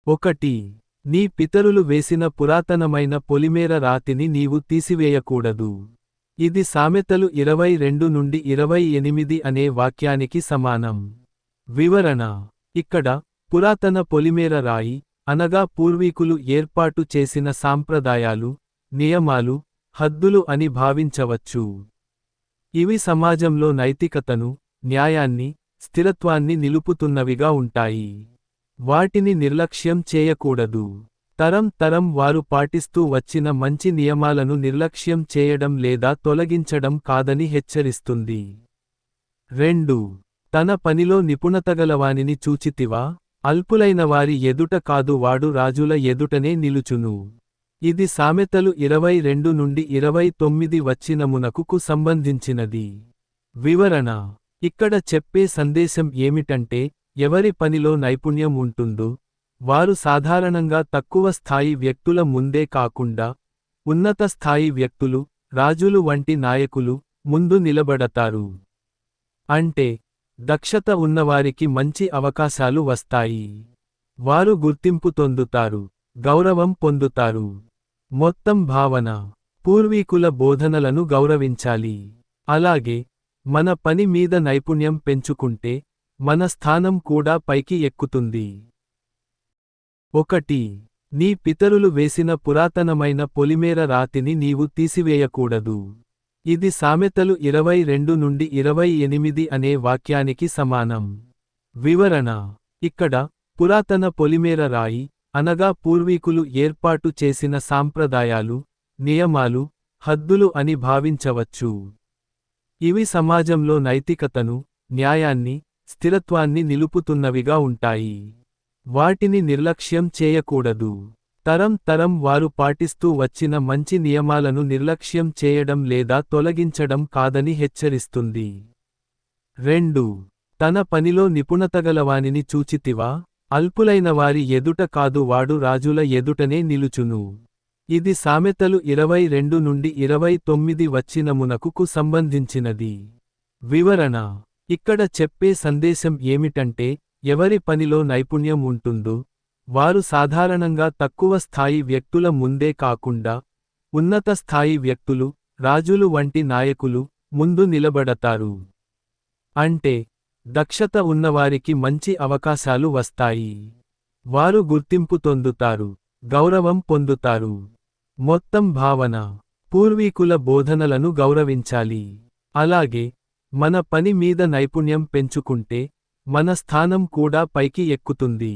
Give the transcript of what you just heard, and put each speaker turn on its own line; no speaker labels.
ఒకటి. నీ పితరులు వేసిన పురాతనమైన పొలిమేర రాతిని నీవు తీసివేయకూడదు. ఇది సామెతలు 22-28 అనే వాక్యానికి సమానం. వివరణ. ఇక్కడ పురాతన పొలిమేర రాయి అనగా పూర్వీకులు ఏర్పాటు చేసిన సాంప్రదాయాలు, నియమాలు, హద్దులు అని భావించవచ్చు. ఇవి సమాజంలో నైతికతను, న్యాయాన్ని, స్థిరత్వాన్ని నిలుపుతున్నవిగా ఉంటాయి. వాటిని నిర్లక్ష్యం చేయకూడదు. తరం వారు పాటిస్తూ వచ్చిన మంచి నియమాలను నిర్లక్ష్యం చేయడం లేదా తొలగించడం కాదని హెచ్చరిస్తుంది. 2. తన పనిలో నిపుణతగలవానిని చూచితివా? అల్పులైన వారి ఎదుట కాదు వాడు రాజుల ఎదుటనే నిలుచును. ఇది సామెతలు 22-29 వచనమునకు సంబంధించినది. వివరణ. ఇక్కడ చెప్పే సందేశం ఏమిటంటే, ఎవరి పనిలో నైపుణ్యం ఉంటుందో, వారు సాధారణంగా తక్కువ స్థాయి వ్యక్తుల ముందే కాకుండా, ఉన్నత స్థాయి వ్యక్తులు, రాజులు వంటి నాయకులు, ముందు నిలబడతారు. అంటే, దక్షత ఉన్నవారికి మంచి అవకాశాలు వస్తాయి. వారు గుర్తింపు పొందుతారు, గౌరవం పొందుతారు. మొత్తం భావన. పూర్వీకుల బోధనలను గౌరవించాలి. అలాగే, మన పని మీద నైపుణ్యం పెంచుకుంటే, మన స్థానం కూడా పైకి ఎక్కుతుంది. 1. నీ పితరులు వేసిన పురాతనమైన పొలిమేర రాతిని నీవు తీసివేయకూడదు. ఇది సామెతలు 22-28 అనే వాక్యానికి సమానం. వివరణ. ఇక్కడ పురాతన పొలిమేర రాయి అనగా పూర్వీకులు ఏర్పాటు చేసిన సాంప్రదాయాలు, నియమాలు, హద్దులు అని భావించవచ్చు. ఇవి సమాజంలో నైతికతను, న్యాయాన్ని, స్థిరత్వాన్ని నిలుపుతున్నవిగా ఉంటాయి. వాటిని నిర్లక్ష్యం చేయకూడదు. తరం వారు పాటిస్తూ వచ్చిన మంచి నియమాలను నిర్లక్ష్యం చేయడం లేదా తొలగించడం కాదని హెచ్చరిస్తుంది. 2. తన పనిలో నిపుణతగలవానిని చూచితివా? అల్పులైన వారి ఎదుట కాదు వాడు రాజుల ఎదుటనే నిలుచును. ఇది సామెతలు 22-29 వచనమునకు సంబంధించినది. వివరణ. ఇక్కడ చెప్పే సందేశం ఏమిటంటే, ఎవరి పనిలో నైపుణ్యం ఉంటుందో, వారు సాధారణంగా తక్కువ స్థాయి వ్యక్తుల ముందే కాకుండా, ఉన్నత స్థాయి వ్యక్తులు, రాజులు వంటి నాయకులు, ముందు నిలబడతారు. అంటే, దక్షత ఉన్నవారికి మంచి అవకాశాలు వస్తాయి. వారు గుర్తింపు పొందుతారు, గౌరవం పొందుతారు. మొత్తం భావన. పూర్వీకుల బోధనలను గౌరవించాలి. అలాగే, మన పని మీద నైపుణ్యం పెంచుకుంటే, మన స్థానం కూడా పైకి ఎక్కుతుంది.